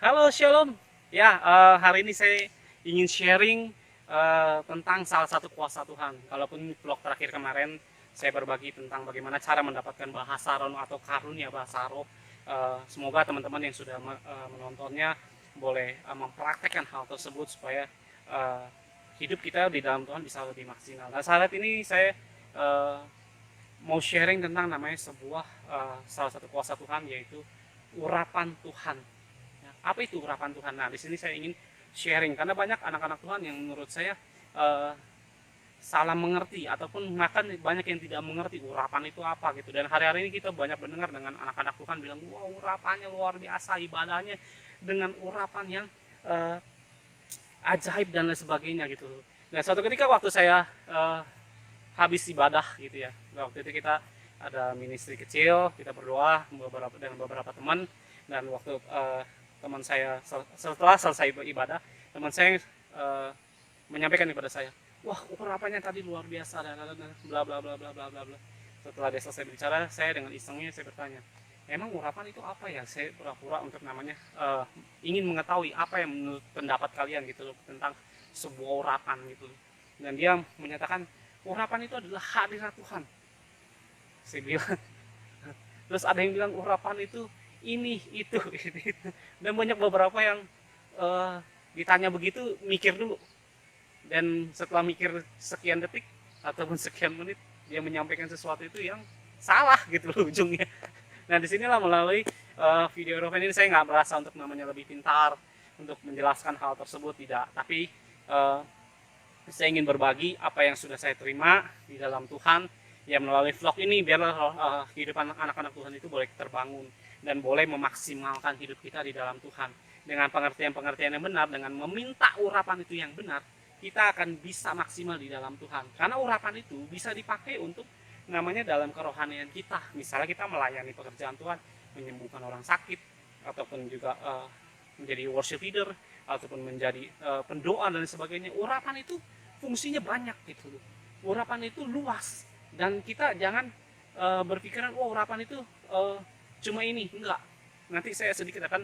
Halo Shalom. Ya, hari ini saya ingin sharing tentang salah satu kuasa Tuhan. Kalaupun vlog terakhir kemarin saya berbagi tentang bagaimana cara mendapatkan bahasa roh atau karunia bahasa roh. Semoga teman-teman yang sudah menontonnya boleh mempraktekkan hal tersebut supaya eh, hidup kita di dalam Tuhan bisa lebih maksimal. Nah, saat ini saya eh, mau sharing tentang namanya sebuah salah satu kuasa Tuhan, yaitu urapan Tuhan. Ya, apa itu urapan Tuhan? Nah, di sini saya ingin sharing karena banyak anak-anak Tuhan yang menurut saya uh, salah mengerti ataupun bahkan banyak yang tidak mengerti urapan itu apa gitu. Dan hari-hari ini kita banyak mendengar dengan anak-anak Tuhan bilang, wow, urapannya luar biasa, ibadahnya dengan urapan yang uh, ajaib dan lain sebagainya gitu. Dan suatu ketika waktu saya habis ibadah gitu ya, waktu itu kita ada ministry kecil, kita berdoa dengan beberapa teman. Dan waktu teman saya setelah selesai ibadah, teman saya menyampaikan kepada saya, wah, urapannya tadi luar biasa dan bla bla bla bla bla bla bla. Setelah dia selesai bicara, saya dengan isengnya saya bertanya, emang urapan itu apa ya? Saya pura-pura untuk namanya ingin mengetahui apa yang menurut pendapat kalian gitu tentang sebuah urapan gitu. Dan dia menyatakan urapan itu adalah hadirat Tuhan. Saya bilang, terus ada yang bilang urapan itu ini itu ini itu. Dan banyak beberapa yang uh, ditanya begitu mikir dulu, dan setelah mikir sekian detik ataupun sekian menit dia menyampaikan sesuatu itu yang salah gitu loh ujungnya. Nah, disinilah melalui video Roven ini saya nggak merasa untuk namanya lebih pintar untuk menjelaskan hal tersebut, tidak, tapi uh, saya ingin berbagi apa yang sudah saya terima di dalam Tuhan, ya, melalui vlog ini biar kehidupan anak-anak Tuhan itu boleh terbangun dan boleh memaksimalkan hidup kita di dalam Tuhan dengan pengertian-pengertian yang benar. Dengan meminta urapan itu yang benar, kita akan bisa maksimal di dalam Tuhan, karena urapan itu bisa dipakai untuk namanya dalam kerohanian kita. Misalnya kita melayani pekerjaan Tuhan, menyembuhkan orang sakit, ataupun juga menjadi worship leader, ataupun menjadi pendoa dan sebagainya. Urapan itu fungsinya banyak gitu loh. Urapan itu luas, dan kita jangan berpikiran, oh, urapan itu cuma ini. Enggak. Nanti saya sedikit akan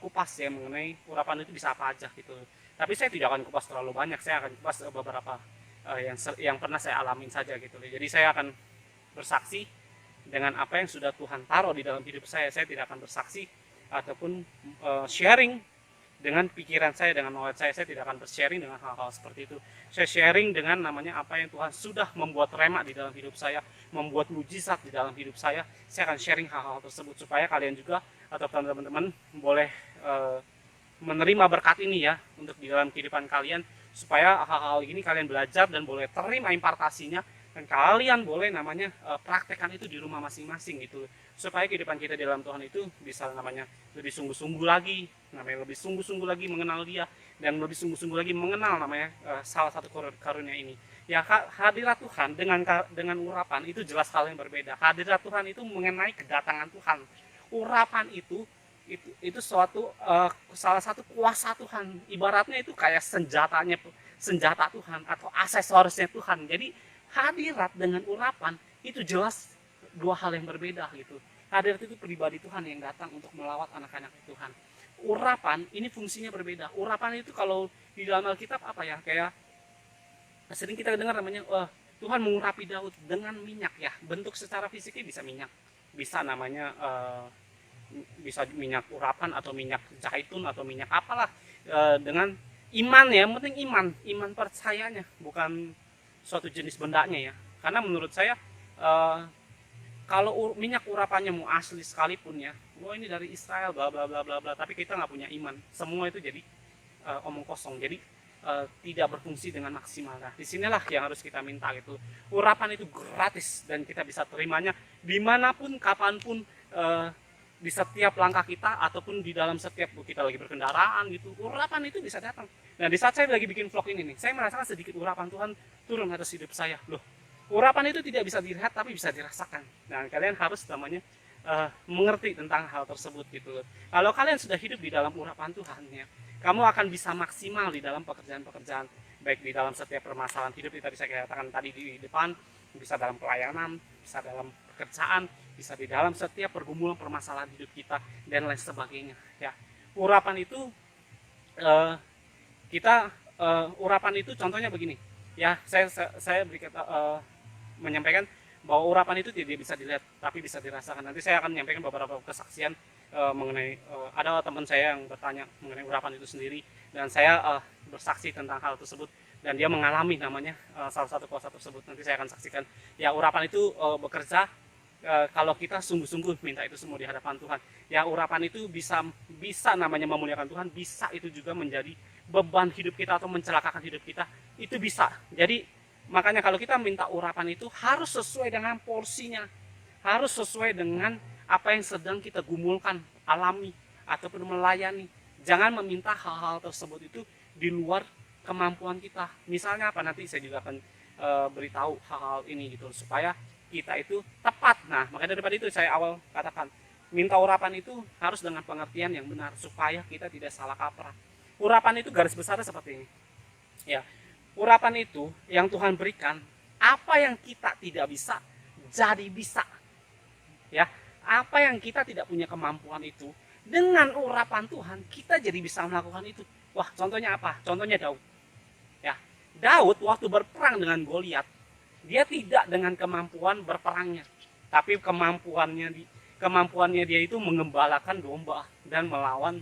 kupas ya mengenai urapan itu bisa apa aja gitu. Tapi saya tidak akan kupas terlalu banyak, saya akan kupas beberapa yang pernah saya alamin saja gitu. Jadi saya akan bersaksi dengan apa yang sudah Tuhan taruh di dalam hidup saya. Saya tidak akan bersaksi ataupun sharing dengan pikiran saya, dengan knowledge saya tidak akan bersharing dengan hal-hal seperti itu. Saya sharing dengan namanya apa yang Tuhan sudah membuat rema di dalam hidup saya, membuat mujizat di dalam hidup saya. Saya akan sharing hal-hal tersebut supaya kalian juga atau teman-teman boleh menerima berkat ini ya untuk di dalam kehidupan kalian, supaya hal-hal ini kalian belajar dan boleh terima impartasinya, dan kalian boleh namanya praktekkan itu di rumah masing-masing gitu, supaya kehidupan kita di dalam Tuhan itu bisa namanya lebih sungguh-sungguh lagi, namanya lebih sungguh-sungguh lagi mengenal Dia, dan lebih sungguh-sungguh lagi mengenal namanya salah satu karunia ini. Ya, hadirat Tuhan dengan urapan itu jelas hal yang berbeda. Hadirat Tuhan itu mengenai kedatangan Tuhan. Urapan itu suatu salah satu kuasa Tuhan. Ibaratnya itu kayak senjata Tuhan atau aksesorisnya Tuhan. Jadi hadirat dengan urapan itu jelas dua hal yang berbeda gitu. Hadirat itu pribadi Tuhan yang datang untuk melawat anak-anak Tuhan. Urapan ini fungsinya berbeda. Urapan itu kalau di dalam Alkitab apa ya, kayak sering kita dengar namanya Tuhan mengurapi Daud dengan minyak ya. Bentuk secara fisiknya bisa minyak, bisa namanya bisa minyak urapan atau minyak zaitun atau minyak apalah, dengan iman ya. Yang penting iman percayanya, bukan suatu jenis bendanya ya. Karena menurut saya kalau minyak urapannya mau asli sekalipun ya, wah, ini dari Israel bla bla bla bla bla, tapi kita nggak punya iman, semua itu jadi omong kosong, jadi tidak berfungsi dengan maksimal. Nah, disinilah yang harus kita minta gitu. Urapan itu gratis dan kita bisa terimanya dimanapun, kapanpun, di setiap langkah kita ataupun di dalam setiap kita lagi berkendaraan gitu. Urapan itu bisa datang. Nah, di saat saya lagi bikin vlog ini nih, saya merasakan sedikit urapan Tuhan turun atas hidup saya. Loh, urapan itu tidak bisa dilihat tapi bisa dirasakan. Nah, kalian harus namanya mengerti tentang hal tersebut gitu. Kalau kalian sudah hidup di dalam urapan Tuhan ya, kamu akan bisa maksimal di dalam pekerjaan-pekerjaan, baik di dalam setiap permasalahan hidup yang tadi saya katakan tadi di depan, bisa dalam pelayanan, bisa dalam pekerjaan, bisa di dalam setiap pergumulan permasalahan hidup kita dan lain sebagainya ya. urapan itu eh, kita urapan itu contohnya begini ya, saya menyampaikan bahwa urapan itu tidak bisa dilihat tapi bisa dirasakan. Nanti saya akan menyampaikan beberapa kesaksian mengenai ada teman saya yang bertanya mengenai urapan itu sendiri, dan saya bersaksi tentang hal tersebut, dan dia mengalami namanya salah satu kuasa tersebut. Nanti saya akan saksikan ya, urapan itu bekerja kalau kita sungguh-sungguh minta itu semua di hadapan Tuhan. Ya, urapan itu bisa namanya memuliakan Tuhan, bisa itu juga menjadi beban hidup kita atau mencelakakan hidup kita, itu bisa. Jadi makanya kalau kita minta urapan itu harus sesuai dengan porsinya, harus sesuai dengan apa yang sedang kita gumulkan, alami ataupun melayani. Jangan meminta hal-hal tersebut itu di luar kemampuan kita. Misalnya apa, nanti saya juga akan beritahu hal-hal ini gitu supaya kita itu tepat. Nah, makanya daripada itu saya awal katakan minta urapan itu harus dengan pengertian yang benar supaya kita tidak salah kaprah. Urapan itu garis besarnya seperti ini. Ya, urapan itu yang Tuhan berikan, apa yang kita tidak bisa jadi bisa. Ya, apa yang kita tidak punya kemampuan itu, dengan urapan Tuhan kita jadi bisa melakukan itu. Wah, contohnya apa? Contohnya Daud. Ya, Daud waktu berperang dengan Goliat, dia tidak dengan kemampuan berperangnya, tapi kemampuannya dia itu mengembalakan domba dan melawan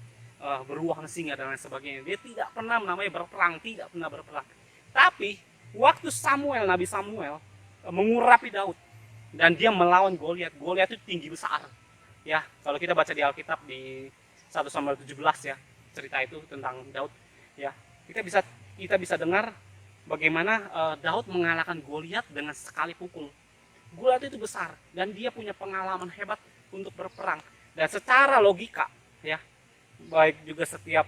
beruang singa dan lain sebagainya. Dia tidak pernah namanya berperang, tidak pernah berperang. Tapi waktu Nabi Samuel mengurapi Daud dan dia melawan Goliat. Goliat itu tinggi besar. Ya, kalau kita baca di Alkitab di 1 Samuel 17 ya, cerita itu tentang Daud. Ya, kita bisa dengar bagaimana Daud mengalahkan Goliat dengan sekali pukul. Goliat itu besar dan dia punya pengalaman hebat untuk berperang. Dan secara logika, ya, baik juga setiap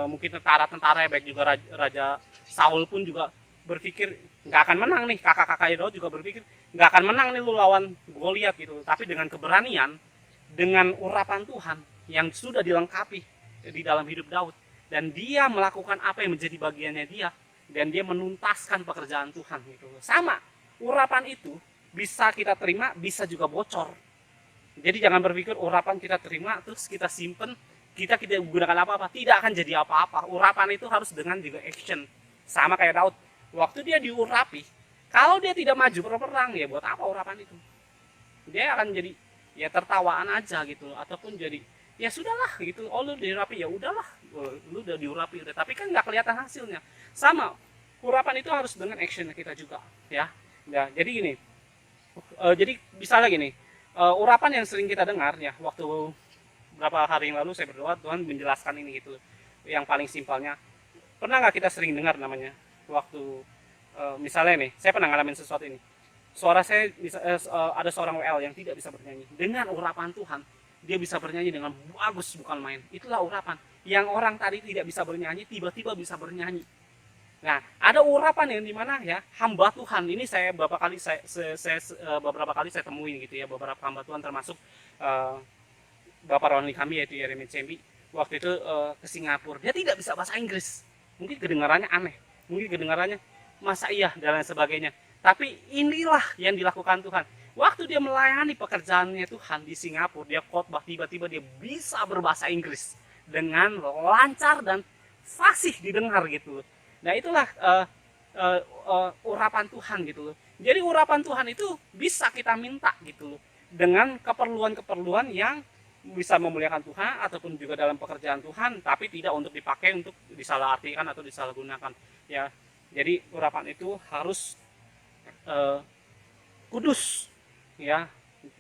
mungkin tentara-tentara, baik juga Raja Saul pun juga berpikir nggak akan menang nih. Kakak-kakak Daud juga berpikir nggak akan menang nih lu lawan Goliat gitu. Tapi dengan keberanian, dengan urapan Tuhan yang sudah dilengkapi di dalam hidup Daud, dan dia melakukan apa yang menjadi bagiannya dia, dan dia menuntaskan pekerjaan Tuhan gitu. Sama, urapan itu bisa kita terima, bisa juga bocor. Jadi jangan berpikir urapan kita terima terus kita simpen, kita tidak gunakan apa-apa, tidak akan jadi apa-apa. Urapan itu harus dengan juga action. Sama kayak Daud, waktu dia diurapi, kalau dia tidak maju berperang, ya buat apa urapan itu? Dia akan jadi ya tertawaan aja gitu, ataupun jadi ya sudahlah gitu. Oh, lu diurapi, ya udahlah, lu udah diurapi udah, tapi kan nggak kelihatan hasilnya. Sama, urapan itu harus dengan action kita juga ya. Nah, jadi gini, jadi misalnya gini, urapan yang sering kita dengar ya, waktu beberapa hari yang lalu saya berdoa, Tuhan menjelaskan ini gitu, yang paling simpelnya. Pernah nggak kita sering dengar namanya waktu misalnya nih, saya pernah ngalamin sesuatu ini, suara saya ada seorang WL yang tidak bisa bernyanyi, dengan urapan Tuhan dia bisa bernyanyi dengan bagus, bukan main. Itulah urapan yang orang tadi tidak bisa bernyanyi tiba-tiba bisa bernyanyi. Nah, ada urapan yang dimana ya hamba Tuhan ini, saya beberapa kali saya temuin gitu ya, beberapa hamba Tuhan termasuk Bapak Ronli kami yaitu Yeremia Cembi, waktu itu ke Singapura. Dia tidak bisa bahasa Inggris, mungkin kedengarannya aneh, mungkin kedengarannya masa iya dan lain sebagainya. Tapi inilah yang dilakukan Tuhan. Waktu dia melayani pekerjaannya Tuhan di Singapura, dia khotbah, tiba-tiba dia bisa berbahasa Inggris dengan lancar dan fasih didengar gitu. Nah, itulah urapan Tuhan gitu loh. Jadi urapan Tuhan itu bisa kita minta gitu loh, dengan keperluan-keperluan yang bisa memuliakan Tuhan ataupun juga dalam pekerjaan Tuhan, tapi tidak untuk dipakai untuk disalahartikan atau disalahgunakan ya. Jadi urapan itu harus kudus ya.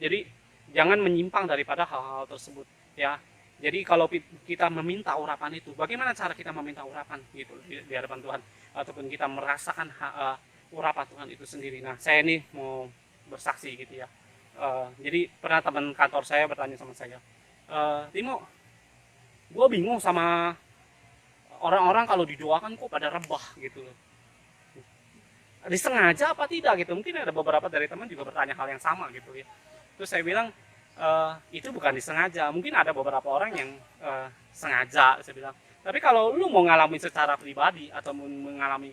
Jadi jangan menyimpang daripada hal-hal tersebut ya. Jadi kalau kita meminta urapan itu, bagaimana cara kita meminta urapan gitu di hadapan Tuhan, ataupun kita merasakan urapan Tuhan itu sendiri. Nah, saya ini mau bersaksi gitu ya. Jadi pernah teman kantor saya bertanya sama saya, Timo, gue bingung sama orang-orang kalau didoakan kok pada rebah gitu loh. Disengaja apa tidak gitu? Mungkin ada beberapa dari teman juga bertanya hal yang sama gitu ya. Terus saya bilang, itu bukan disengaja. Mungkin ada beberapa orang yang sengaja, saya bilang. Tapi kalau lu mau ngalami secara pribadi atau mengalami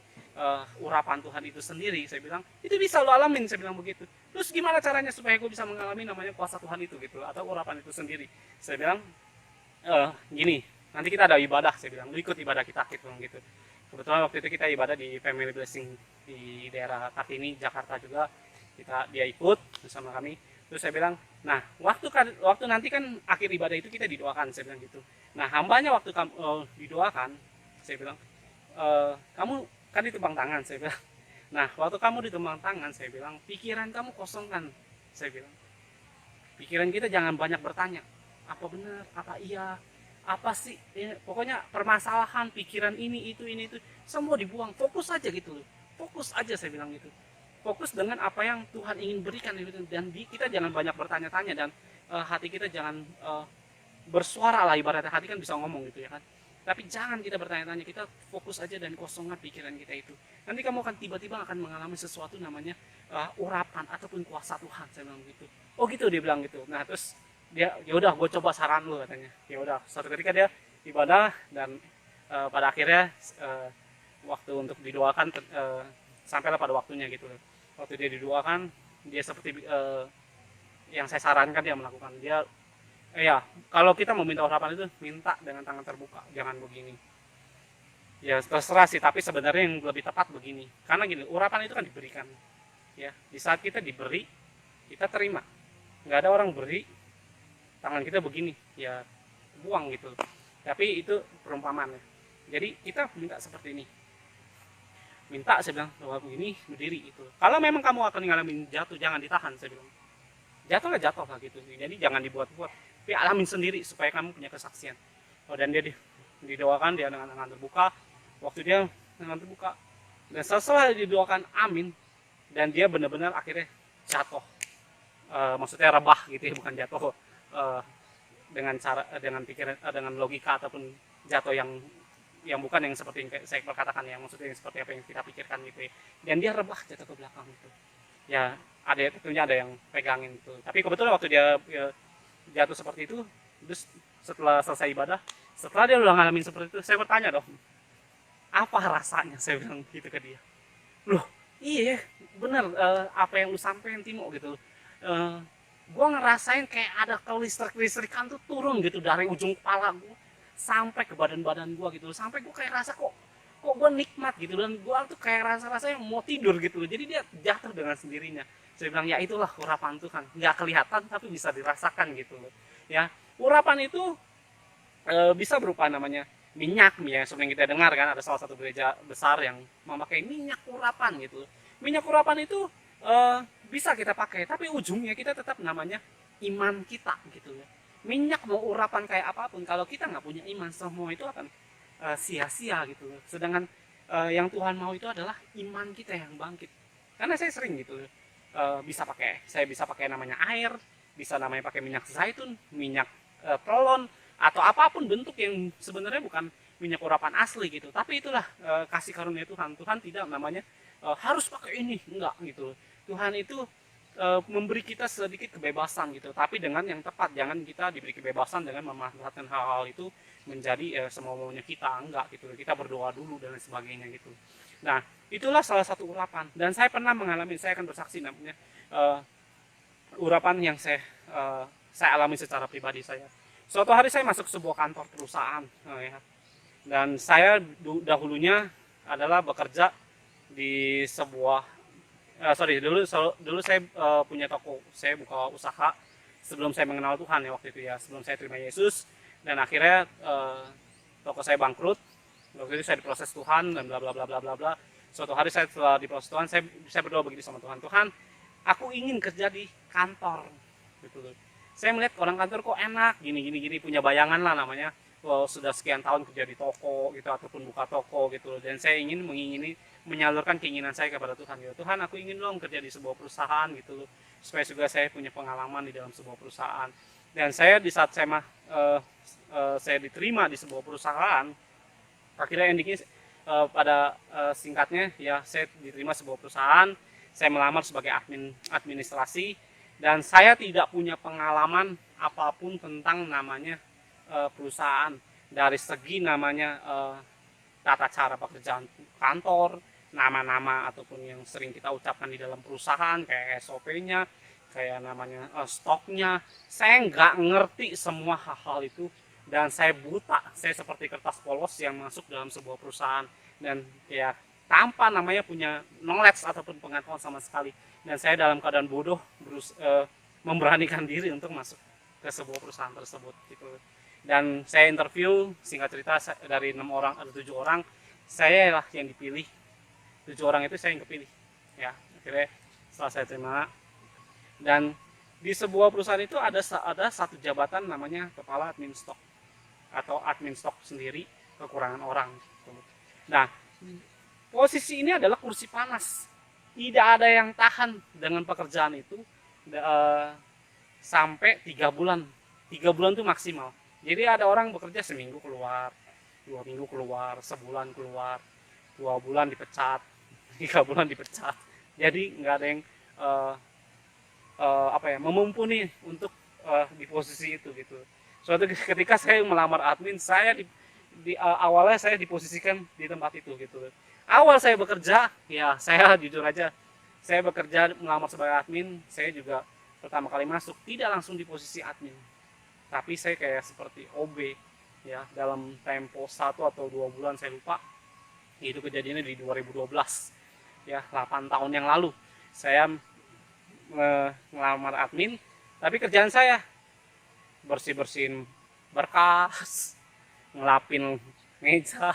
urapan Tuhan itu sendiri, saya bilang itu bisa lo alamin, saya bilang begitu. Terus gimana caranya supaya gue bisa mengalami namanya kuasa Tuhan itu gitu, atau urapan itu sendiri? Saya bilang gini, nanti kita ada ibadah, saya bilang, lu ikut ibadah kita gitu. Kebetulan waktu itu kita ibadah di Family Blessing di daerah Kartini, Jakarta juga, dia ikut bersama kami. Terus saya bilang, nah waktu nanti kan akhir ibadah itu kita didoakan, saya bilang gitu. Nah hambanya waktu kamu didoakan, saya bilang, kamu kan ditumpang tangan, saya bilang. Nah waktu kamu ditumpang tangan, saya bilang, pikiran kamu kosongkan, saya bilang. Pikiran kita jangan banyak bertanya, apa benar, apa iya, apa sih, ya, pokoknya permasalahan, pikiran ini itu, semua dibuang, fokus aja gitu loh. Fokus aja, saya bilang gitu. Fokus dengan apa yang Tuhan ingin berikan gitu. Dan kita jangan banyak bertanya-tanya, dan hati kita jangan bersuara lah, ibaratnya hati kan bisa ngomong gitu ya kan. Tapi jangan kita bertanya-tanya, kita fokus aja dan kosongkan pikiran kita itu. Nanti kamu akan tiba-tiba akan mengalami sesuatu namanya urapan ataupun kuasa Tuhan, saya bilang gitu. Oh gitu, dia bilang gitu. Nah terus dia, ya udah gue coba saran lu, katanya. Ya udah, suatu ketika dia ibadah, dan pada akhirnya waktu untuk didoakan sampailah pada waktunya gitu. Waktu dia didoakan, dia seperti yang saya sarankan dia melakukan. Dia ya, kalau kita mau minta urapan itu minta dengan tangan terbuka, jangan begini. Ya terserah sih, tapi sebenarnya yang lebih tepat begini. Karena gini, urapan itu kan diberikan. Ya, di saat kita diberi, kita terima. Nggak ada orang beri, tangan kita begini, ya buang gitu. Tapi itu perumpamaan ya. Jadi kita minta seperti ini. Minta, saya bilang, bahwa begini, berdiri itu. Kalau memang kamu akan ngalamin jatuh, jangan ditahan, saya bilang. Jatuh lah gitu. Jadi jangan dibuat-buat. Tapi alamin sendiri supaya kamu punya kesaksian. Oh, dan dia didoakan, dia dengan tangan terbuka. Waktu dia dengan terbuka, dan setelah didoakan amin, dan dia benar-benar akhirnya jatuh. Maksudnya rebah gitu ya, bukan jatuh dengan cara, dengan pikiran, dengan logika ataupun jatuh yang bukan yang seperti yang saya perkatakan, yang maksudnya yang seperti apa yang kita pikirkan gitu ya. Dan dia rebah jatuh ke belakang gitu. Ya ada, tentunya ada yang pegangin gitu. Tapi kebetulan waktu dia jatuh seperti itu, terus setelah selesai ibadah, setelah dia udah ngalamin seperti itu, saya bertanya dong, apa rasanya, saya bilang gitu ke dia. Loh iya bener, apa yang lu sampein Timo gitu. Gue ngerasain kayak ada kelistrik-listrikan tuh turun gitu dari ujung kepala gue sampai ke badan-badan gue gitu, sampai gue kayak rasa kok gue nikmat gitu, dan gue tuh kayak rasanya mau tidur gitu. Jadi dia jatuh dengan sendirinya. Saya bilang, ya itulah urapan Tuhan, nggak kelihatan tapi bisa dirasakan gitu loh ya. Urapan itu bisa berupa namanya minyak ya, seperti yang kita dengar kan, ada salah satu gereja besar yang memakai minyak urapan gitu. Minyak urapan itu bisa kita pakai, tapi ujungnya kita tetap namanya iman kita gitu ya. Minyak mau urapan kayak apapun, kalau kita nggak punya iman, semua itu akan sia-sia gitu. Sedangkan yang Tuhan mau itu adalah iman kita yang bangkit. Karena saya sering gitu, saya bisa pakai namanya air, bisa namanya pakai minyak zaitun, minyak telon, atau apapun bentuk yang sebenarnya bukan minyak urapan asli gitu. Tapi itulah kasih karunia Tuhan. Tuhan tidak namanya harus pakai ini, enggak gitu. Tuhan itu memberi kita sedikit kebebasan gitu, tapi dengan yang tepat. Jangan kita diberi kebebasan dengan memanfaatkan hal-hal itu menjadi semau-maunya kita, enggak gitu. Kita berdoa dulu dan lain sebagainya gitu. Nah itulah salah satu urapan, dan saya pernah mengalami, saya akan bersaksi namanya urapan yang saya alami secara pribadi saya. Suatu hari saya masuk sebuah kantor perusahaan ya, dan saya dahulunya adalah bekerja di sebuah dulu saya punya toko, saya buka usaha sebelum saya mengenal Tuhan ya, waktu itu ya, sebelum saya terima Yesus. Dan akhirnya toko saya bangkrut. Waktu itu saya diproses Tuhan dan bla bla bla bla bla bla. Suatu hari saya setelah diproses Tuhan, saya berdoa begitu sama Tuhan, Tuhan, aku ingin kerja di kantor gitu loh. Saya melihat orang kantor kok enak gini, punya bayangan lah namanya, sudah sekian tahun kerja di toko gitu ataupun buka toko gitu loh. Dan saya mengingini menyalurkan keinginan saya kepada Tuhan gitu. Tuhan, aku ingin dong kerja di sebuah perusahaan gitu loh, supaya juga saya punya pengalaman di dalam sebuah perusahaan. Dan saya di saat saya diterima di sebuah perusahaan, akhirnya endingnya pada singkatnya ya, saya diterima sebuah perusahaan, saya melamar sebagai administrasi, dan saya tidak punya pengalaman apapun tentang namanya perusahaan, dari segi namanya tata cara pekerjaan kantor, nama-nama ataupun yang sering kita ucapkan di dalam perusahaan kayak SOP-nya, kayak namanya stoknya. Saya nggak ngerti semua hal-hal itu, dan saya buta, saya seperti kertas polos yang masuk dalam sebuah perusahaan, dan ya tanpa namanya punya knowledge ataupun pengetahuan sama sekali, dan saya dalam keadaan bodoh memberanikan diri untuk masuk ke sebuah perusahaan tersebut gitu. Dan saya interview, singkat cerita dari 6 orang atau 7 orang, saya lah yang dipilih. 7 orang itu saya yang kepilih ya. Akhirnya setelah saya terima, dan di sebuah perusahaan itu ada satu jabatan namanya kepala admin stok atau admin stok sendiri, kekurangan orang gitu. Nah, posisi ini adalah kursi panas, tidak ada yang tahan dengan pekerjaan itu sampai 3 bulan. 3 bulan itu maksimal. Jadi ada orang bekerja seminggu keluar, 2 minggu keluar, sebulan keluar, 2 bulan dipecat, 3 bulan dipecat. Jadi nggak ada yang memumpuni untuk di posisi itu gitu. Suatu ketika saya melamar admin, saya awalnya saya diposisikan di tempat itu gitu. Awal saya bekerja, ya saya jujur aja, saya bekerja melamar sebagai admin, saya juga pertama kali masuk tidak langsung di posisi admin, tapi saya kayak seperti OB ya, dalam tempo 1 atau 2 bulan saya lupa. Itu kejadiannya di 2012 ya, 8 tahun yang lalu saya ngelamar admin, tapi kerjaan saya bersih-bersihin berkas, ngelapin meja,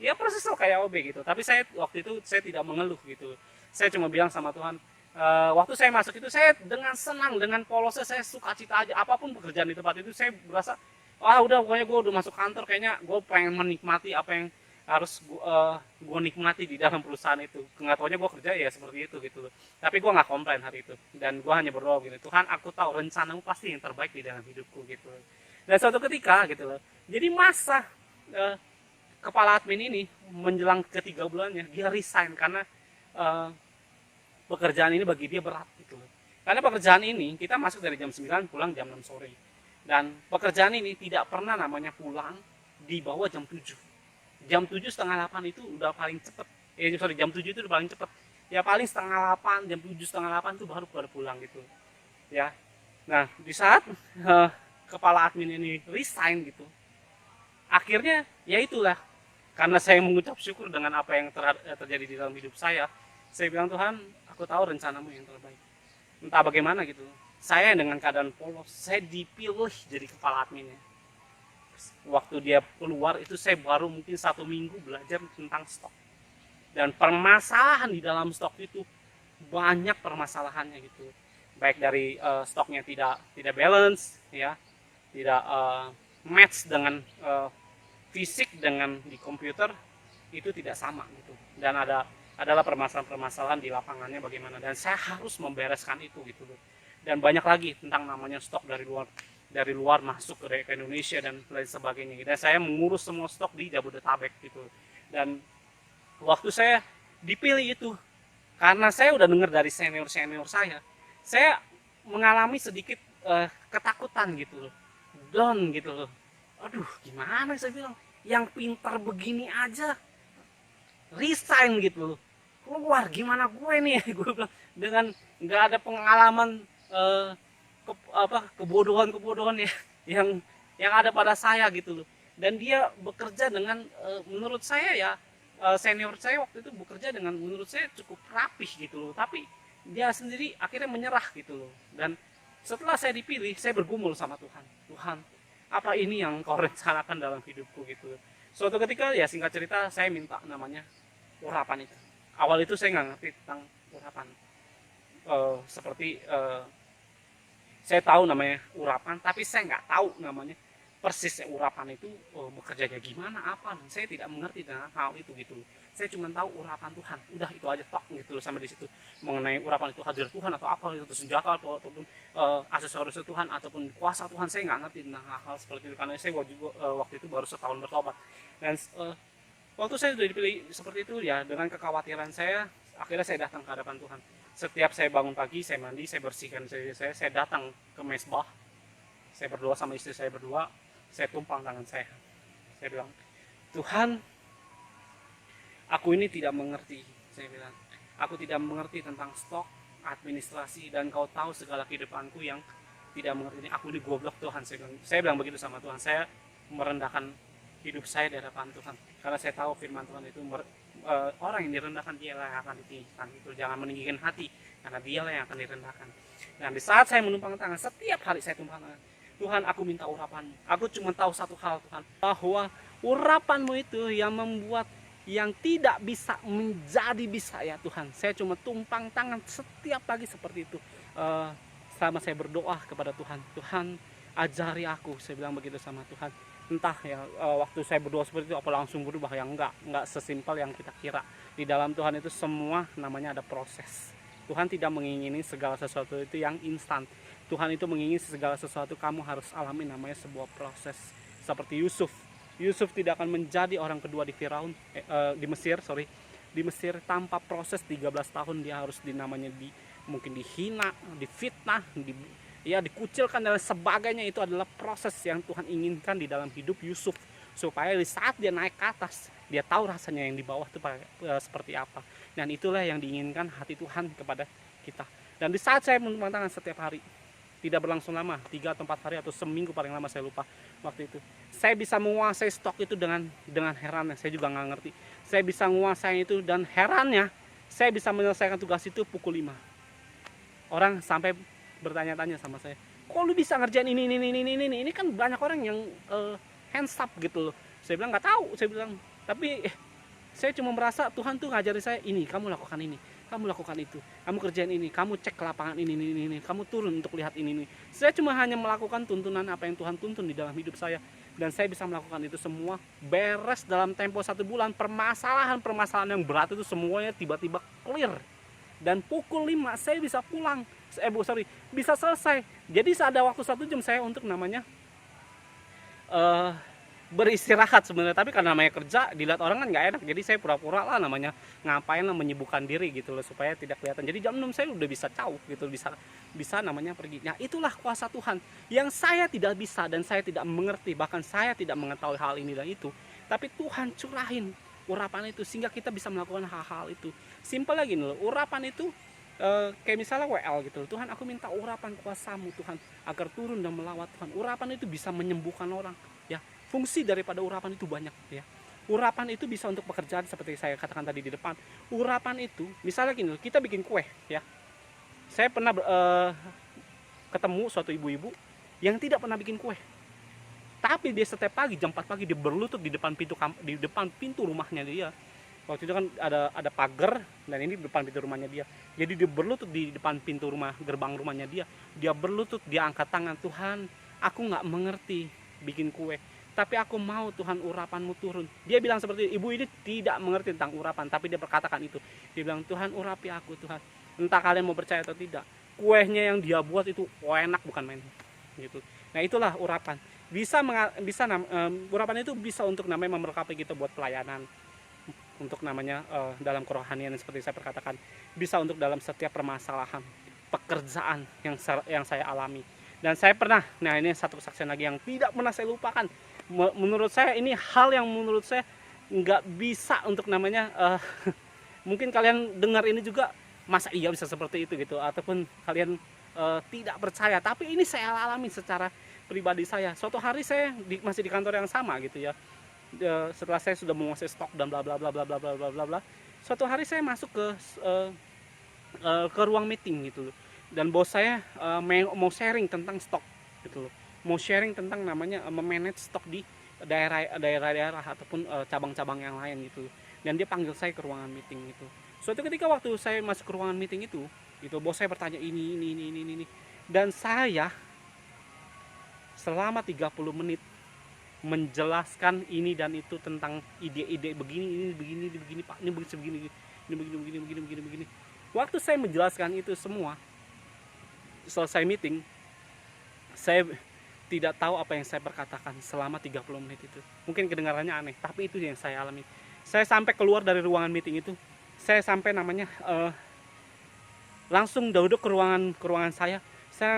ya persis kayak OB gitu. Tapi saya waktu itu saya tidak mengeluh gitu, saya cuma bilang sama Tuhan, waktu saya masuk itu saya dengan senang, dengan polosnya saya sukacita aja, apapun pekerjaan di tempat itu saya berasa, udah pokoknya gue udah masuk kantor, kayaknya gue pengen menikmati apa yang harus gue nikmati di dalam perusahaan itu. Nggak taunya gue kerja ya seperti itu gitu loh. Tapi gue nggak komplain hari itu, dan gue hanya berdoa gitu, Tuhan aku tahu rencanamu pasti yang terbaik di dalam hidupku gitu loh. Dan suatu ketika gitu loh, jadi masa kepala admin ini menjelang ke 3 bulannya dia resign karena pekerjaan ini bagi dia berat gitu loh. Karena pekerjaan ini kita masuk dari jam 9 pulang jam 6 sore, dan pekerjaan ini tidak pernah namanya pulang di bawah jam 7. Jam 7 setengah 8 itu udah paling cepet. Jam 7 itu udah paling cepet. Ya paling setengah 8, jam 7 setengah 8 itu baru pulang gitu. Ya. Nah, di saat kepala admin ini resign gitu, akhirnya ya itulah, karena saya mengucap syukur dengan apa yang terjadi di dalam hidup saya bilang, Tuhan, aku tahu rencanamu yang terbaik. Entah bagaimana gitu, saya dengan keadaan polos, saya dipilih jadi kepala adminnya. Waktu dia keluar itu saya baru mungkin 1 minggu belajar tentang stok, dan permasalahan di dalam stok itu banyak permasalahannya gitu, baik dari stoknya tidak balance ya, tidak match dengan fisik dengan di komputer, itu tidak sama gitu, dan adalah permasalahan-permasalahan di lapangannya bagaimana, dan saya harus membereskan itu gitu loh. Dan banyak lagi tentang namanya stok dari luar masuk ke Indonesia dan lain sebagainya. Dan saya mengurus semua stok di Jabodetabek gitu. Dan waktu saya dipilih itu, karena saya udah dengar dari senior saya mengalami sedikit ketakutan gitu loh, down gitu loh. Aduh, gimana saya bilang, yang pintar begini aja resign gitu loh, keluar, gimana gue nih gue bilang, dengan nggak ada pengalaman kebodohan ya yang ada pada saya gitu loh. Dan dia bekerja dengan menurut saya ya, senior saya waktu itu bekerja dengan menurut saya cukup rapih gitu loh, tapi dia sendiri akhirnya menyerah gitu loh. Dan setelah saya dipilih, saya bergumul sama Tuhan, apa ini yang kau rencanakan dalam hidupku gitu. Suatu ketika ya, singkat cerita, saya minta namanya urapan itu. Awal itu saya nggak ngerti tentang urapan, seperti saya tahu namanya urapan, tapi saya nggak tahu namanya persisnya urapan itu bekerjanya gimana apa. Saya tidak mengerti tentang hal itu gitu. Saya cuma tahu urapan Tuhan, udah itu aja tok gitu loh. Sampai di situ mengenai urapan itu hadir Tuhan atau apa itu, senjata ataupun aksesoris Tuhan ataupun kuasa Tuhan, saya nggak ngerti tentang hal-hal seperti itu, karena saya waktu itu baru setahun bertobat. Dan waktu saya sudah dipilih seperti itu ya, dengan kekhawatiran saya, akhirnya saya datang ke hadapan Tuhan. Setiap saya bangun pagi, saya mandi, saya bersihkan saya datang ke mesbah, saya berdoa sama istri saya berdua, saya tumpang tangan saya bilang, Tuhan, aku ini tidak mengerti, saya bilang, aku tidak mengerti tentang stok, administrasi, dan kau tahu segala kehidupanku yang tidak mengerti ini, aku ini goblok Tuhan, saya bilang begitu sama Tuhan. Saya merendahkan hidup saya di hadapan Tuhan, karena saya tahu firman Tuhan itu orang yang direndahkan dialah yang akan ditinggikan. Itu jangan meninggikan hati, karena dialah yang akan direndahkan. Dan di saat saya menumpang tangan, setiap hari saya tumpang tangan, Tuhan, aku minta urapanmu. Aku cuma tahu satu hal, Tuhan, bahwa urapanmu itu yang membuat yang tidak bisa menjadi bisa, ya Tuhan. Saya cuma tumpang tangan setiap pagi seperti itu. Selama saya berdoa kepada Tuhan, Tuhan ajari aku, saya bilang begitu sama Tuhan. Entah ya, waktu saya berdoa seperti itu apa langsung berubah, ya enggak sesimpel yang kita kira. Di dalam Tuhan itu semua namanya ada proses. Tuhan tidak mengingini segala sesuatu itu yang instan. Tuhan itu mengingini segala sesuatu kamu harus alami, namanya sebuah proses. Seperti Yusuf. Yusuf tidak akan menjadi orang kedua di Firaun, di Mesir tanpa proses 13 tahun. Dia harus mungkin dihina, difitnah, dikucilkan dan sebagainya. Itu adalah proses yang Tuhan inginkan di dalam hidup Yusuf, supaya di saat dia naik ke atas, dia tahu rasanya yang di bawah itu seperti apa. Dan itulah yang diinginkan hati Tuhan kepada kita. Dan di saat saya menumpang tangan setiap hari, tidak berlangsung lama, 3 atau 4 hari atau seminggu paling lama, saya lupa waktu itu, saya bisa menguasai stok itu dengan herannya. Saya juga nggak ngerti, saya bisa menguasai itu, dan herannya saya bisa menyelesaikan tugas itu pukul 5. Orang sampai bertanya-tanya sama saya, kok lu bisa ngerjain ini kan banyak orang yang hands up gitu loh. Saya bilang nggak tahu, saya bilang, tapi saya cuma merasa Tuhan tuh ngajari saya, ini kamu lakukan, ini kamu lakukan, itu kamu kerjain ini, kamu cek ke lapangan ini, kamu turun untuk lihat ini. Saya cuma hanya melakukan tuntunan apa yang Tuhan tuntun di dalam hidup saya, dan saya bisa melakukan itu semua beres dalam tempo 1 bulan. Permasalahan yang berat itu semuanya tiba-tiba clear, dan pukul 5 saya bisa pulang, bisa selesai. Jadi ada waktu 1 jam saya untuk namanya beristirahat sebenarnya, tapi karena namanya kerja dilihat orang kan nggak enak, jadi saya pura-pura lah namanya ngapain lah, menyibukkan diri gitu loh supaya tidak kelihatan. Jadi jam 6 saya udah bisa jauh gitu, bisa namanya pergi. Nah, itulah kuasa Tuhan yang saya tidak bisa dan saya tidak mengerti, bahkan saya tidak mengetahui hal ini dan itu, tapi Tuhan curahin urapan itu sehingga kita bisa melakukan hal-hal itu. Simpel lagi nih loh, urapan itu kayak misalnya WL gitu, Tuhan aku minta urapan kuasamu Tuhan agar turun dan melawat Tuhan. Urapan itu bisa menyembuhkan orang, ya. Fungsi daripada urapan itu banyak, ya. Urapan itu bisa untuk pekerjaan seperti saya katakan tadi di depan. Urapan itu misalnya gini, kita bikin kue, ya. Saya pernah ketemu suatu ibu-ibu yang tidak pernah bikin kue, tapi dia setiap pagi jam 4 pagi dia berlutut di depan pintu rumahnya dia. Waktu itu kan ada pagar, dan ini depan pintu rumahnya dia. Jadi dia berlutut di depan pintu rumah, gerbang rumahnya dia. Dia berlutut, dia angkat tangan, Tuhan, aku nggak mengerti bikin kue, tapi aku mau Tuhan urapanmu turun. Dia bilang seperti itu. Ibu ini tidak mengerti tentang urapan, tapi dia berkatakan itu. Dia bilang, Tuhan urapi aku Tuhan. Entah kalian mau percaya atau tidak, kuenya yang dia buat itu enak bukan main gitu. Nah, itulah urapan. Urapan itu bisa untuk namanya memberkati kita buat pelayanan, untuk namanya dalam kerohanian seperti saya perkatakan, bisa untuk dalam setiap permasalahan pekerjaan yang saya alami. Dan saya pernah, nah ini satu kesaksian lagi yang tidak pernah saya lupakan. Menurut saya ini hal yang menurut saya nggak bisa untuk namanya mungkin kalian dengar ini juga, masa iya bisa seperti itu gitu, ataupun kalian tidak percaya, tapi ini saya alami secara pribadi saya. Suatu hari saya masih di kantor yang sama gitu ya, setelah saya sudah menguasai stok dan bla bla bla bla bla bla bla bla, suatu hari saya masuk ke ruang meeting gitu, dan bos saya mau sharing tentang stok gitu loh, mau sharing tentang namanya memanage stok di daerah-daerah ataupun cabang-cabang yang lain gitu. Dan dia panggil saya ke ruangan meeting itu. Suatu ketika waktu saya masuk ke ruangan meeting itu bos saya bertanya ini, dan saya selama 30 menit menjelaskan ini dan itu tentang ide-ide begini Pak, ini begini. Waktu saya menjelaskan itu semua, selesai meeting, saya tidak tahu apa yang saya perkatakan selama 30 menit itu. Mungkin kedengarannya aneh, tapi itu yang saya alami. Saya sampai keluar dari ruangan meeting itu, saya sampai namanya langsung duduk ke ruangan saya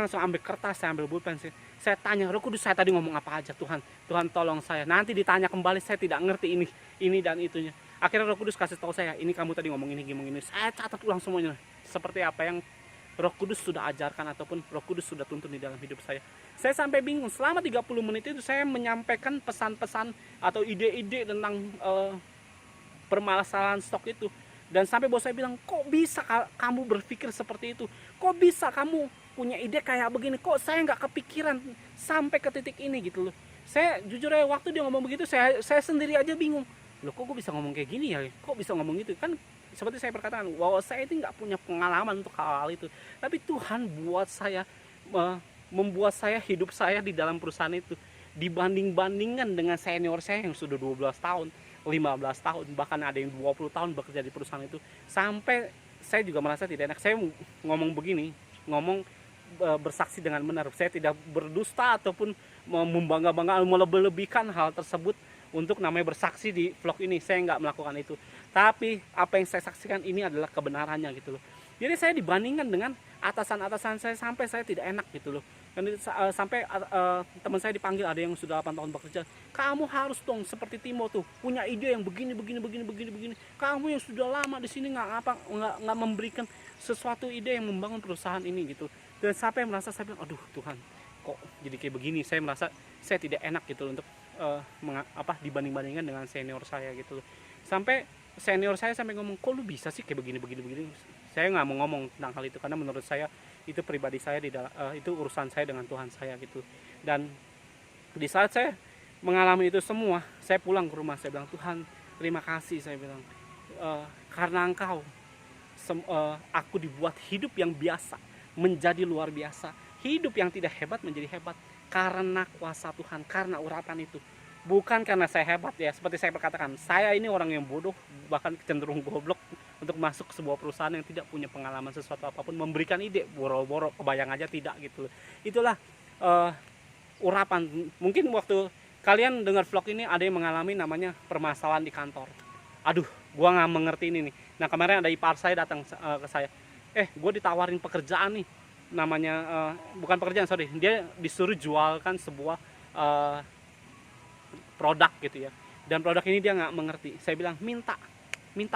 langsung ambil kertas, saya ambil pulpen, saya tanya, Roh Kudus, saya tadi ngomong apa aja Tuhan tolong saya, nanti ditanya kembali, saya tidak ngerti ini dan itunya. Akhirnya Roh Kudus kasih tahu saya, ini kamu tadi ngomong ini, saya catat ulang semuanya, seperti apa yang Roh Kudus sudah ajarkan ataupun Roh Kudus sudah tuntun di dalam hidup saya. Saya sampai bingung, selama 30 menit itu saya menyampaikan pesan-pesan atau ide-ide tentang permasalahan stok itu. Dan sampai bos saya bilang, kok bisa kamu berpikir seperti itu? Kok bisa kamu punya ide kayak begini? Kok saya nggak kepikiran sampai ke titik ini gitu loh. Saya jujur aja, waktu dia ngomong begitu, saya sendiri aja bingung. Loh, kok gue bisa ngomong kayak gini ya? Kok bisa ngomong gitu? Kan seperti saya perkatakan, bahwa saya itu nggak punya pengalaman untuk hal-hal itu. Tapi Tuhan buat saya, membuat saya, hidup saya di dalam perusahaan itu dibanding-bandingkan dengan senior saya yang sudah 12 tahun, 15 tahun, bahkan ada yang 20 tahun bekerja di perusahaan itu. Sampai saya juga merasa tidak enak. Saya ngomong begini, ngomong bersaksi dengan benar. Saya tidak berdusta ataupun membangga-banggakan, melebih-lebihkan hal tersebut untuk namanya bersaksi di vlog ini. Saya nggak melakukan itu. Tapi apa yang saya saksikan ini adalah kebenarannya gitu loh. Jadi saya dibandingkan dengan atasan-atasan saya sampai saya tidak enak gitu loh. Dan sampai teman saya dipanggil, ada yang sudah 8 tahun bekerja. Kamu harus dong seperti Timo tuh, punya ide yang begini. Kamu yang sudah lama di sini nggak memberikan sesuatu ide yang membangun perusahaan ini gitu. Dan sampai merasa saya bilang, aduh Tuhan, kok jadi kayak begini. Saya merasa saya tidak enak gitu loh untuk dibanding-bandingkan dengan senior saya gitu loh. Sampai senior saya sampai ngomong, kok lu bisa sih kayak begini. Saya nggak mau ngomong tentang hal itu karena menurut saya itu pribadi saya, itu urusan saya dengan Tuhan saya gitu. Dan di saat saya mengalami itu semua, saya pulang ke rumah, saya bilang, Tuhan terima kasih, saya bilang, karena Engkau aku dibuat hidup yang biasa menjadi luar biasa, hidup yang tidak hebat menjadi hebat karena kuasa Tuhan, karena urapan itu. Bukan karena saya hebat ya, seperti saya berkatakan, saya ini orang yang bodoh, bahkan cenderung goblok untuk masuk ke sebuah perusahaan yang tidak punya pengalaman sesuatu apapun, memberikan ide, boro-boro, kebayang aja tidak gitu. Itulah urapan. Mungkin waktu kalian dengar vlog ini ada yang mengalami namanya permasalahan di kantor. Aduh, gua nggak mengerti ini nih. Nah, kemarin ada ipar saya datang ke saya. Gue ditawarin pekerjaan nih, namanya bukan pekerjaan, sorry, dia disuruh jualkan sebuah produk gitu ya, dan produk ini dia nggak mengerti. Saya bilang, minta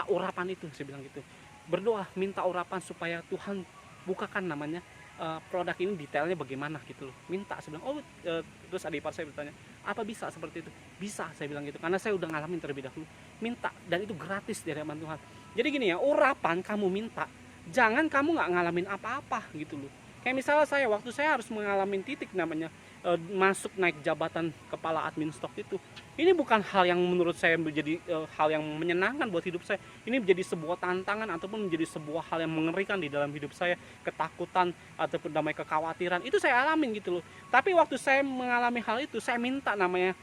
urapan itu, saya bilang gitu, berdoa minta urapan supaya Tuhan bukakan namanya produk ini detailnya bagaimana gitu loh, minta. Saya bilang, terus adik ipar saya bertanya, apa bisa seperti itu? Bisa, saya bilang gitu, karena saya udah ngalamin terlebih dahulu. Minta, dan itu gratis dari hadapan Tuhan. Jadi gini ya, urapan kamu minta, jangan kamu nggak ngalamin apa-apa gitu loh. Kayak misalnya saya, waktu saya harus mengalami titik namanya masuk naik jabatan kepala admin stok itu, ini bukan hal yang menurut saya menjadi hal yang menyenangkan buat hidup saya. Ini menjadi sebuah tantangan ataupun menjadi sebuah hal yang mengerikan di dalam hidup saya, ketakutan ataupun namanya kekhawatiran, itu saya alamin gitu loh. Tapi waktu saya mengalami hal itu, saya minta namanya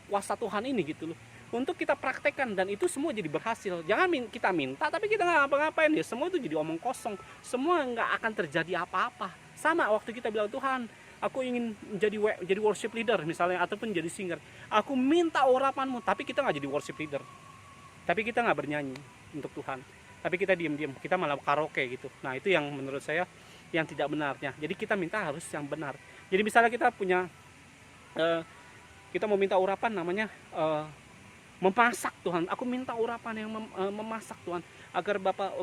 kuasa Tuhan ini gitu loh, untuk kita praktekkan, dan itu semua jadi berhasil. Jangan kita minta tapi kita nggak ngapa-ngapain ya, semua itu jadi omong kosong, semua nggak akan terjadi apa-apa. Sama waktu kita bilang, Tuhan aku ingin jadi worship leader misalnya, ataupun jadi singer, aku minta urapanmu, tapi kita nggak jadi worship leader, tapi kita nggak bernyanyi untuk Tuhan, tapi kita diam-diam, kita malah karaoke gitu. Nah, itu yang menurut saya yang tidak benarnya. Jadi kita minta harus yang benar. Jadi misalnya kita punya kita mau minta urapan namanya memasak, Tuhan, aku minta urapan yang memasak Tuhan, agar Bapak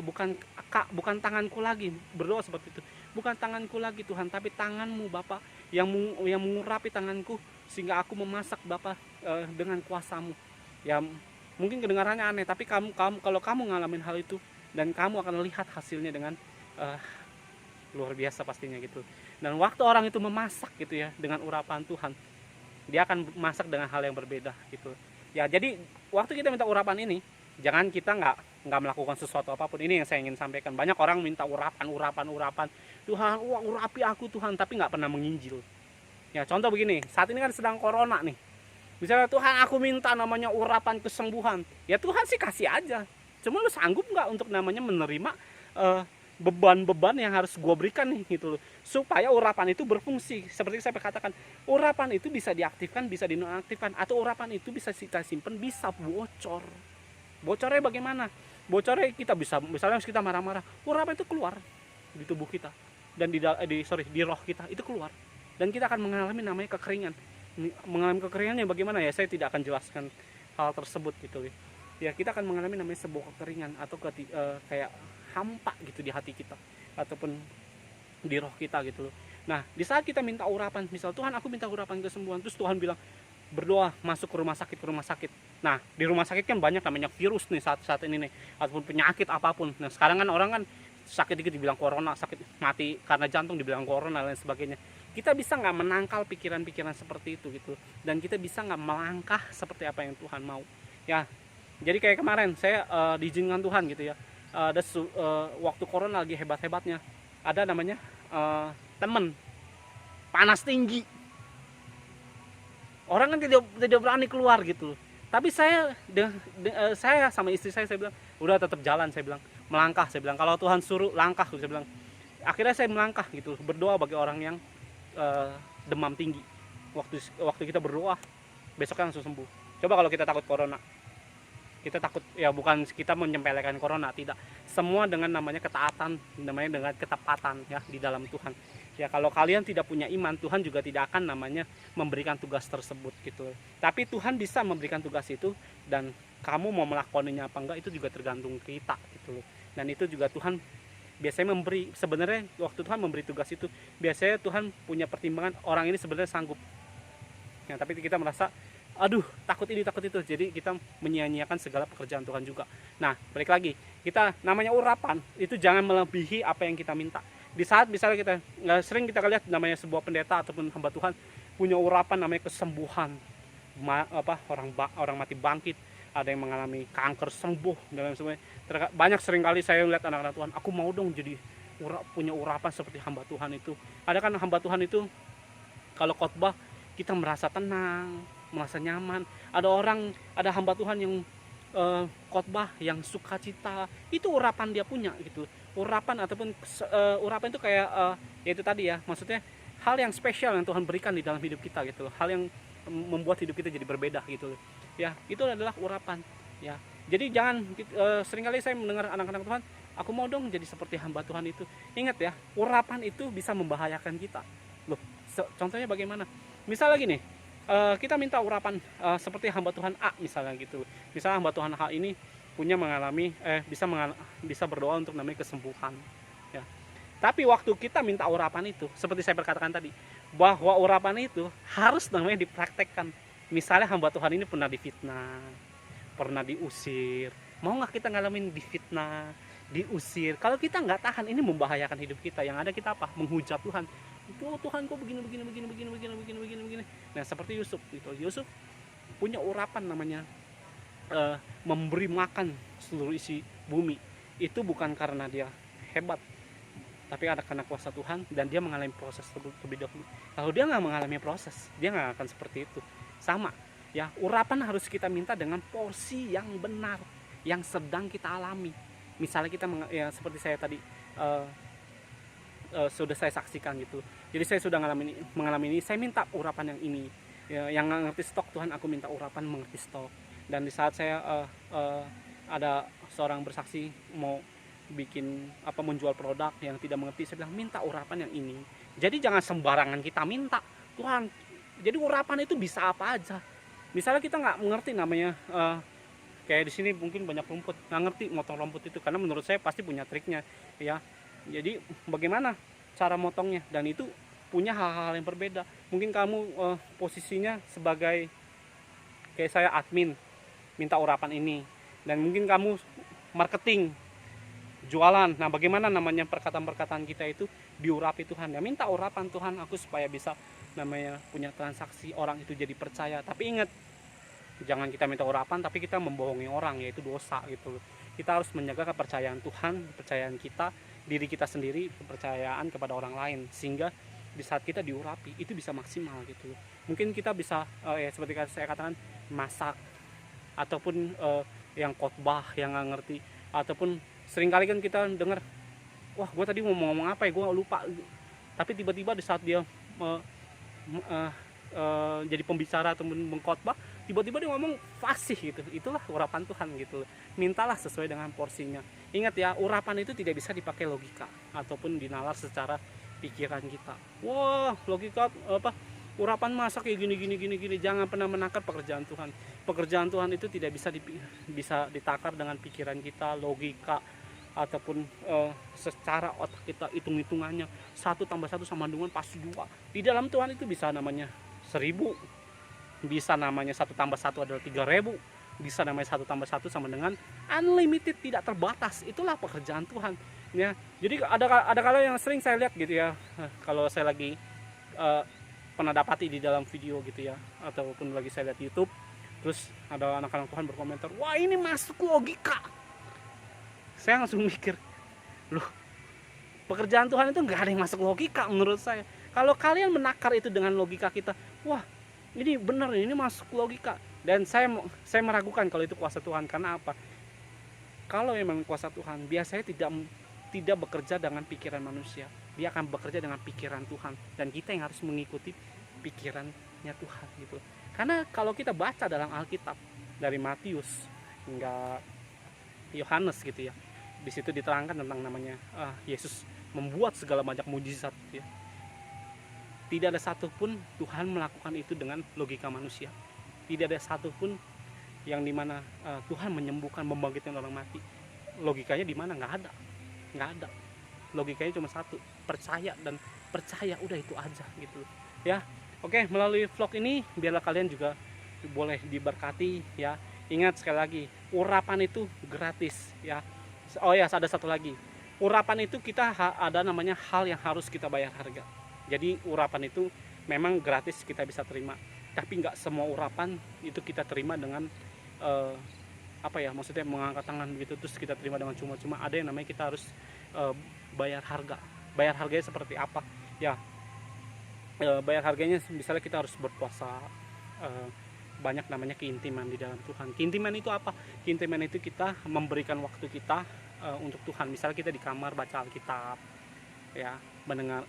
bukan tanganku lagi, berdoa seperti itu, bukan tanganku lagi Tuhan, tapi tanganmu Bapak yang mengurapi tanganku sehingga aku memasak Bapak dengan kuasamu. Ya mungkin kedengarannya aneh, tapi kalau kamu ngalamin hal itu, dan kamu akan lihat hasilnya dengan luar biasa pastinya gitu. Dan waktu orang itu memasak gitu ya dengan urapan Tuhan, dia akan masak dengan hal yang berbeda gitu ya. Jadi waktu kita minta urapan ini, jangan kita nggak melakukan sesuatu apapun. Ini yang saya ingin sampaikan. Banyak orang minta urapan, Tuhan urapi aku Tuhan, tapi nggak pernah menginjil ya. Contoh begini, saat ini kan sedang corona nih, misalnya, Tuhan aku minta namanya urapan kesembuhan, ya Tuhan sih kasih aja, cuma lu sanggup nggak untuk namanya menerima beban-beban yang harus gue berikan nih gitu loh, supaya urapan itu berfungsi. Seperti saya katakan, urapan itu bisa diaktifkan, bisa dinonaktifkan, atau urapan itu bisa kita simpan, bisa bocor. Bocornya bagaimana? Bocornya kita bisa, misalnya kita marah-marah, urapan itu keluar di tubuh kita, dan di roh kita itu keluar, dan kita akan mengalami namanya kekeringan. Mengalami kekeringannya bagaimana ya, saya tidak akan jelaskan hal tersebut gitu ya. Kita akan mengalami namanya sebuah kekeringan atau kayak hampa gitu di hati kita. ataupun di roh kita gitu loh. Nah, di saat kita minta urapan, misal Tuhan aku minta urapan kesembuhan, terus Tuhan bilang berdoa masuk ke rumah sakit. Nah, di rumah sakit kan banyak namanya virus nih saat ini nih, ataupun penyakit apapun. Nah, sekarang kan orang kan sakit dikit dibilang corona, sakit mati karena jantung dibilang corona dan lain sebagainya. Kita bisa nggak menangkal pikiran-pikiran seperti itu gitu, dan kita bisa nggak melangkah seperti apa yang Tuhan mau. Ya, jadi kayak kemarin saya diizinkan Tuhan gitu ya. Waktu corona lagi hebat-hebatnya, ada namanya temen panas tinggi, orang kan tidak berani keluar gitu. Tapi saya sama istri saya bilang udah tetap jalan, saya bilang melangkah, saya bilang kalau Tuhan suruh langkah, saya bilang. Akhirnya saya melangkah gitu, berdoa bagi orang yang demam tinggi. Waktu kita berdoa, besoknya langsung sembuh. Coba kalau kita takut corona, kita takut, ya bukan kita menyempelekan corona, tidak, semua dengan namanya ketaatan, namanya dengan ketepatan ya di dalam Tuhan. Ya kalau kalian tidak punya iman, Tuhan juga tidak akan namanya memberikan tugas tersebut gitu. Tapi Tuhan bisa memberikan tugas itu, dan kamu mau melakukannya apa enggak itu juga tergantung kita gitu loh. Dan itu juga Tuhan biasanya memberi, sebenarnya waktu Tuhan memberi tugas itu biasanya Tuhan punya pertimbangan orang ini sebenarnya sanggup ya, tapi kita merasa aduh takut ini takut itu, jadi kita menyia-nyiakan segala pekerjaan Tuhan juga. Nah, balik lagi, kita namanya urapan itu jangan melebihi apa yang kita minta. Di saat misalnya kita sering kita lihat namanya sebuah pendeta ataupun hamba Tuhan punya urapan namanya kesembuhan, orang mati bangkit, ada yang mengalami kanker sembuh dan lain sebagainya. Banyak seringkali saya lihat anak-anak Tuhan, aku mau dong jadi punya urapan seperti hamba Tuhan itu. Ada kan hamba Tuhan itu kalau khotbah kita merasa tenang, merasa nyaman. Ada hamba Tuhan yang khotbah yang sukacita, itu urapan dia punya gitu. Urapan ataupun urapan itu kayak ya itu tadi ya, maksudnya hal yang spesial yang Tuhan berikan di dalam hidup kita gitu, hal yang membuat hidup kita jadi berbeda gitu ya, itu adalah urapan ya. Jadi jangan seringkali saya mendengar anak-anak Tuhan, aku mau dong jadi seperti hamba Tuhan itu. Ingat ya, urapan itu bisa membahayakan kita loh. Contohnya bagaimana? Misalnya gini, kita minta urapan seperti hamba Tuhan A misalnya gitu. Misalnya hamba Tuhan A ini bisa berdoa untuk namanya kesembuhan ya. Tapi waktu kita minta urapan itu, seperti saya berkatakan tadi, bahwa urapan itu harus namanya dipraktekkan. Misalnya hamba Tuhan ini pernah difitnah, pernah diusir. Mau nggak kita ngalamin difitnah, diusir? Kalau kita nggak tahan, ini membahayakan hidup kita. Yang ada kita apa? Menghujat Tuhan. Oh Tuhan kok begini. Nah seperti Yusuf gitu. Yusuf punya urapan namanya memberi makan seluruh isi bumi. Itu bukan karena dia hebat, tapi ada karena kuasa Tuhan, dan dia mengalami proses terlebih dahulu. Kalau dia nggak mengalami proses, dia nggak akan seperti itu. Sama ya, urapan harus kita minta dengan porsi yang benar, yang sedang kita alami. Misalnya kita ya seperti saya tadi sudah saya saksikan gitu. Jadi saya sudah mengalami ini, saya minta urapan yang ini ya, yang nggak ngerti stok, Tuhan aku minta urapan mengerti stok. Dan di saat saya ada seorang bersaksi mau menjual produk yang tidak mengerti, saya bilang minta urapan yang ini. Jadi jangan sembarangan kita minta Tuhan. Jadi urapan itu bisa apa aja. Misalnya kita nggak mengerti namanya kayak di sini mungkin banyak rumput, nggak ngerti motong rumput itu, karena menurut saya pasti punya triknya ya. Jadi bagaimana cara motongnya, dan itu punya hal-hal yang berbeda. Mungkin kamu posisinya sebagai kayak saya admin, minta urapan ini, dan mungkin kamu marketing, jualan. Nah bagaimana namanya perkataan-perkataan kita itu diurapi Tuhan ya, minta urapan Tuhan aku supaya bisa namanya punya transaksi, orang itu jadi percaya. Tapi ingat, jangan kita minta urapan tapi kita membohongi orang, yaitu dosa gitu. Kita harus menjaga kepercayaan Tuhan, kepercayaan kita, diri kita sendiri, kepercayaan kepada orang lain, sehingga di saat kita diurapi itu bisa maksimal gitu. Mungkin kita bisa ya seperti saya katakan, masak, ataupun yang khotbah yang nggak ngerti, ataupun seringkali kan kita dengar, wah gue tadi mau ngomong apa ya, gue lupa. Tapi tiba-tiba di saat dia jadi pembicara atau mengkhotbah, tiba-tiba dia ngomong fasih gitu. Itulah urapan Tuhan gitu. Mintalah sesuai dengan porsinya. Ingat ya, urapan itu tidak bisa dipakai logika ataupun dinalar secara pikiran kita. Wah, logika urapan masa kayak gini. Jangan pernah menakar pekerjaan Tuhan. Pekerjaan Tuhan itu tidak bisa ditakar dengan pikiran kita, logika. ataupun secara otak kita hitung-hitungannya 1+1 sama dengan pasti 2. Di dalam Tuhan itu bisa namanya 1000, bisa namanya 1+1 adalah 3000, bisa namanya 1+1 sama dengan unlimited, tidak terbatas. Itulah pekerjaan Tuhan ya. Jadi ada kala yang sering saya lihat gitu ya, kalau saya lagi pernah dapati di dalam video gitu ya, ataupun lagi saya lihat YouTube, terus ada anak-anak Tuhan berkomentar, wah ini masuk logika. Saya langsung mikir, loh, pekerjaan Tuhan itu nggak ada yang masuk logika menurut saya. Kalau kalian menakar itu dengan logika kita, wah ini benar, ini masuk logika. Dan saya meragukan kalau itu kuasa Tuhan. Karena apa? Kalau memang kuasa Tuhan, biasanya tidak bekerja dengan pikiran manusia. Dia akan bekerja dengan pikiran Tuhan. Dan kita yang harus mengikuti pikirannya Tuhan gitu. Karena kalau kita baca dalam Alkitab dari Matius hingga Yohanes gitu ya, di situ diterangkan tentang namanya Yesus membuat segala macam mujizat ya. Tidak ada satupun Tuhan melakukan itu dengan logika manusia. Tidak ada satupun yang dimana Tuhan menyembuhkan, membangkitkan orang mati. Logikanya di mana? Nggak ada. Logikanya cuma satu, percaya, dan percaya udah itu aja gitu ya. Oke, melalui vlog ini biarlah kalian juga boleh diberkati ya. Ingat sekali lagi, urapan itu gratis ya. Oh ya, ada satu lagi. Urapan itu kita ada namanya hal yang harus kita bayar harga. Jadi urapan itu memang gratis kita bisa terima, tapi nggak semua urapan itu kita terima dengan apa ya, maksudnya mengangkat tangan begitu terus kita terima dengan cuma-cuma. Ada yang namanya kita harus bayar harga. Bayar harganya seperti apa ya? Bayar harganya misalnya kita harus berpuasa banyak, namanya keintiman di dalam Tuhan. Keintiman itu apa? Keintiman itu kita memberikan waktu kita untuk Tuhan. Misalnya kita di kamar baca Alkitab ya,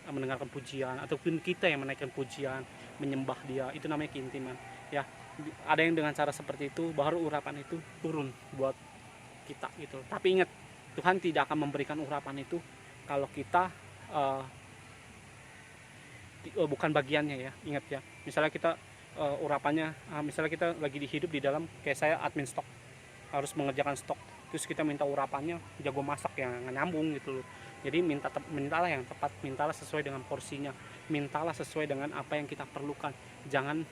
mendengarkan pujian, ataupun kita yang menaikkan pujian, menyembah Dia, itu namanya keintiman ya. Ada yang dengan cara seperti itu baru urapan itu turun buat kita gitu. Tapi ingat, Tuhan tidak akan memberikan urapan itu kalau kita bukan bagiannya ya. Ingat ya, misalnya kita urapannya, misalnya kita lagi hidup di dalam, kayak saya admin stok, harus mengerjakan stok, terus kita minta urapannya jago masak yang nyambung gitu loh. Jadi mintalah yang tepat, mintalah sesuai dengan porsinya, mintalah sesuai dengan apa yang kita perlukan. Jangan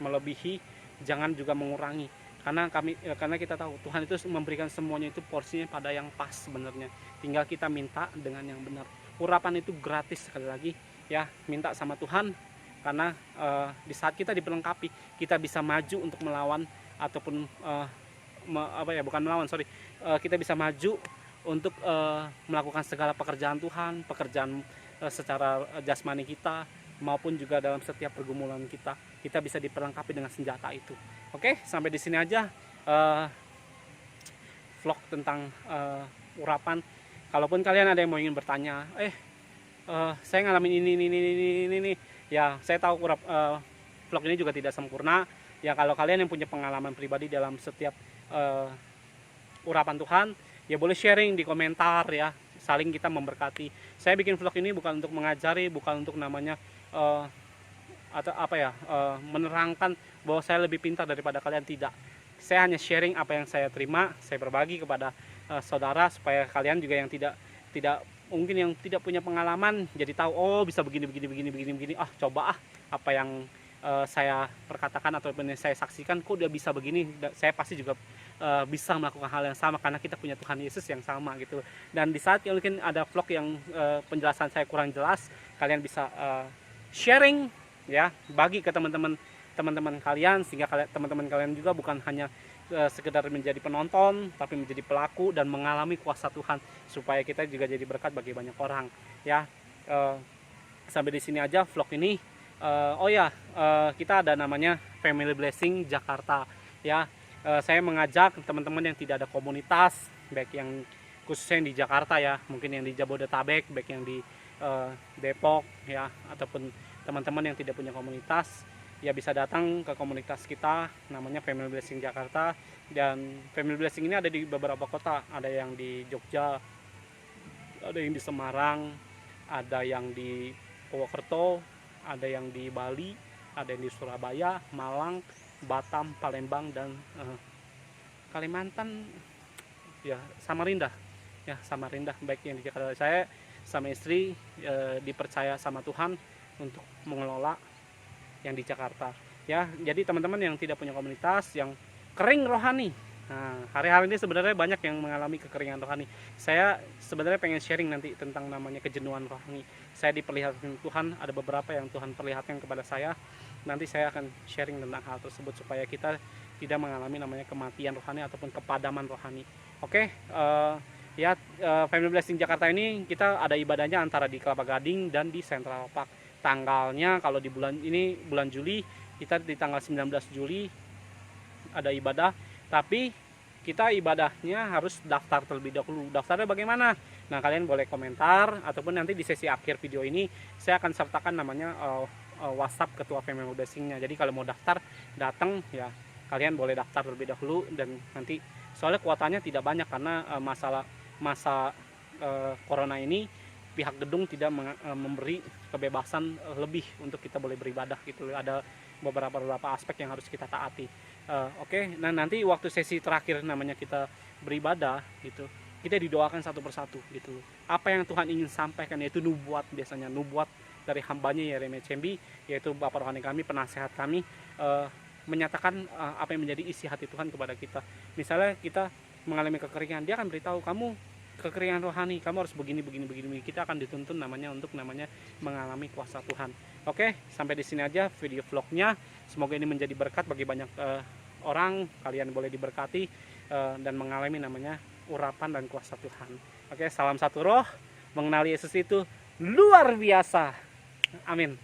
melebihi, jangan juga mengurangi. Karena kita tahu Tuhan itu memberikan semuanya itu porsinya pada yang pas sebenarnya. Tinggal kita minta dengan yang benar. Urapan itu gratis, sekali lagi ya, minta sama Tuhan. Karena di saat kita diperlengkapi, kita bisa maju untuk melawan, ataupun kita bisa maju untuk melakukan segala pekerjaan Tuhan, pekerjaan secara jasmani kita, maupun juga dalam setiap pergumulan kita bisa diperlengkapi dengan senjata itu. Oke, sampai di sini aja vlog tentang urapan. Kalaupun kalian ada yang mau ingin bertanya, saya ngalamin ini, ya saya tahu vlog ini juga tidak sempurna. Ya kalau kalian yang punya pengalaman pribadi dalam setiap urapan Tuhan, ya boleh sharing di komentar ya, saling kita memberkati. Saya bikin vlog ini bukan untuk mengajari, bukan untuk namanya menerangkan bahwa saya lebih pintar daripada kalian, tidak. Saya hanya sharing apa yang saya terima, saya berbagi kepada saudara, supaya kalian juga yang tidak mungkin yang tidak punya pengalaman jadi tahu, oh bisa begini, coba apa yang saya perkatakan ataupun yang saya saksikan, kok dia bisa begini, saya pasti juga bisa melakukan hal yang sama, karena kita punya Tuhan Yesus yang sama gitu. Dan di saat mungkin ada vlog yang penjelasan saya kurang jelas, kalian bisa sharing ya, bagi ke teman-teman kalian, sehingga teman-teman kalian juga bukan hanya sekedar menjadi penonton, tapi menjadi pelaku dan mengalami kuasa Tuhan, supaya kita juga jadi berkat bagi banyak orang ya. Sampai di sini aja vlog ini. Kita ada namanya Family Blessing Jakarta ya. Saya mengajak teman-teman yang tidak ada komunitas, baik yang khususnya yang di Jakarta ya, mungkin yang di Jabodetabek, baik yang di Depok ya, ataupun teman-teman yang tidak punya komunitas, ya bisa datang ke komunitas kita, namanya Family Blessing Jakarta. Dan Family Blessing ini ada di beberapa kota, ada yang di Jogja, ada yang di Semarang, ada yang di Purwokerto, ada yang di Bali, ada yang di Surabaya, Malang, Batam, Palembang, dan Kalimantan ya, Samarinda ya Samarinda, baik yang di Jakarta. Saya sama istri dipercaya sama Tuhan untuk mengelola yang di Jakarta. Ya, jadi teman-teman yang tidak punya komunitas, yang kering rohani. Nah, hari-hari ini sebenarnya banyak yang mengalami kekeringan rohani. Saya sebenarnya pengen sharing nanti tentang namanya kejenuhan rohani. Saya diperlihatkan Tuhan, ada beberapa yang Tuhan perlihatkan kepada saya. Nanti saya akan sharing tentang hal tersebut supaya kita tidak mengalami namanya kematian rohani ataupun kepadaman rohani. Oke, ya, Family Blessing Jakarta ini kita ada ibadahnya antara di Kelapa Gading dan di Central Park. Tanggalnya kalau di bulan ini, bulan Juli, kita di tanggal 19 Juli ada ibadah, tapi kita ibadahnya harus daftar terlebih dahulu. Daftarnya bagaimana? Nah, kalian boleh komentar ataupun nanti di sesi akhir video ini saya akan sertakan namanya WhatsApp ketua Family Blessing-nya. Jadi kalau mau daftar, datang ya, kalian boleh daftar terlebih dahulu. Dan nanti soalnya kuotanya tidak banyak karena masa corona ini pihak gedung tidak memberi kebebasan lebih untuk kita boleh beribadah gitu. Ada beberapa aspek yang harus kita taati. Oke. Nah, nanti waktu sesi terakhir namanya kita beribadah gitu, kita didoakan satu persatu gitu. Apa yang Tuhan ingin sampaikan, yaitu nubuat, biasanya nubuat dari hambanya Yeremia Cembi, yaitu Bapak rohani kami, penasehat kami, menyatakan apa yang menjadi isi hati Tuhan kepada kita. Misalnya kita mengalami kekeringan, dia akan beritahu kamu kekeringan rohani, kamu harus begini. Kita akan dituntun namanya untuk mengalami kuasa Tuhan. Oke, sampai di sini aja video vlognya. Semoga ini menjadi berkat bagi banyak orang. Kalian boleh diberkati dan mengalami namanya urapan dan kuasa Tuhan. Oke, salam satu roh. Mengenali Yesus itu luar biasa. Amin.